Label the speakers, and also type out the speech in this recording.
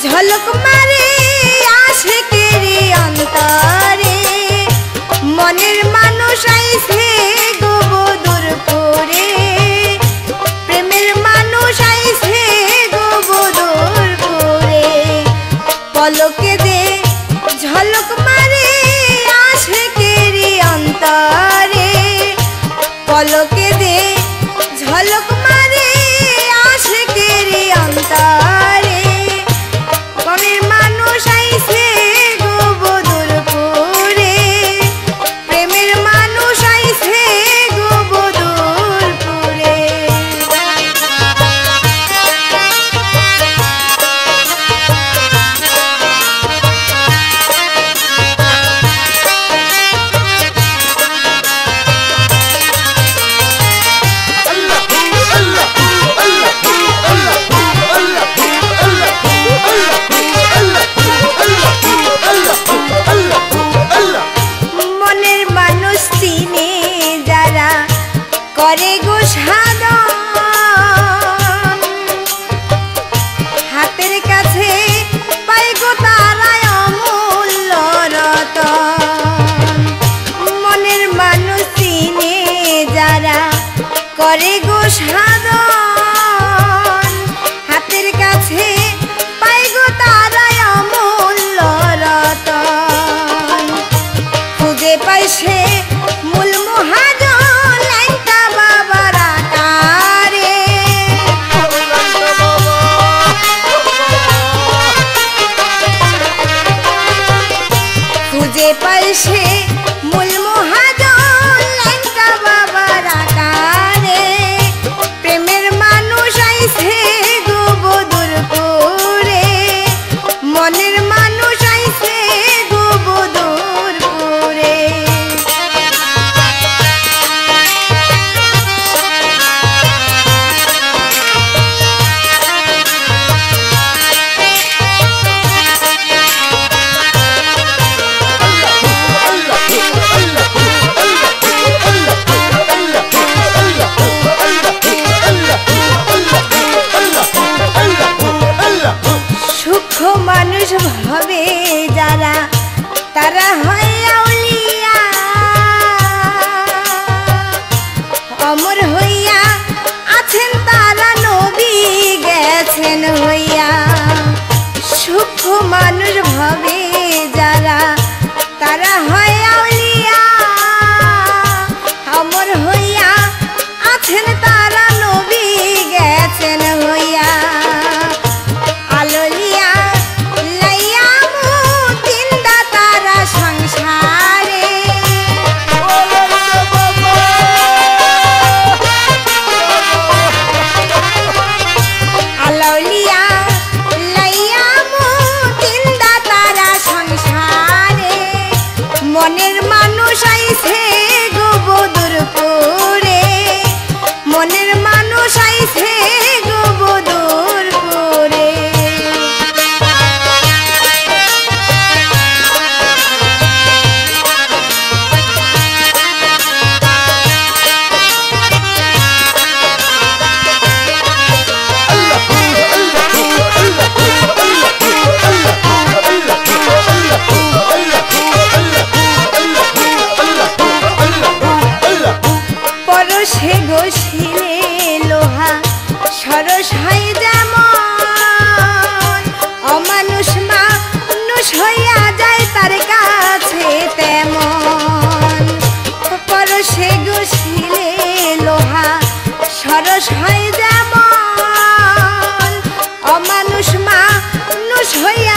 Speaker 1: ঝলক মারে আশিকেরি অন্তরে মনের মানুষ আইছে গো বদুর করে প্রেমের মানুষ আইছে গো বদুর করে পলকে দে ঝলক মারে আশিকেরি অন্তরে পলকে দে ঝলক মারে আশিকেরি অন্তরে মনের মানুষ আইছে গো বদুর করে প্রেমের মানুষ আইছে গো বদুর করে মনের মানুষ চিনে যারা করে গো সাধন হাতের কাছে পাই গো তারাই অমূল্য রতন মনের মানুষ চিনে যারা করে গো সাধন হাতের কাছে পাই গো তারাই অমূল্য রতন খুঁজে পাই সে মূল মহাজন লাইটা বাবার আকারে খুঁজে পাই সে মূল মহাজন লাইটা বাবার আকারে প্রেমের মানুষ আইছে গো বদুর করে মনের মানুষ আইছে গো বদুর করে সূক্ষ্ম মানুষ ভাবে যারা তারা হয় আউলিয়া অমর হইয়া আছেন তারা নবী গেছেন হইয়া সূক্ষ্ম মানুষ ভাবে যারা তারা হয় আউলিয়া অমর হইয়া আছেন তারা নবী গেছেন হইয়া আলোলিয়া লাইয়া মুতিন দাতারা সংসারে আলোলিয়া লাইয়া মুতিন দাতারা সংসারে মনের মানুষ আইছে গো বদুর করে মনের মানুষ আইছে গো বদুর করে পরশে গোশিলে লোহা সরস হয় যেমন অমানুষ মানুষ হইয়া যায় তার কাছে তেমন পরশে গোশিলে লোহা সরস হয় যেমন অমানুষ মানুষ হইয়া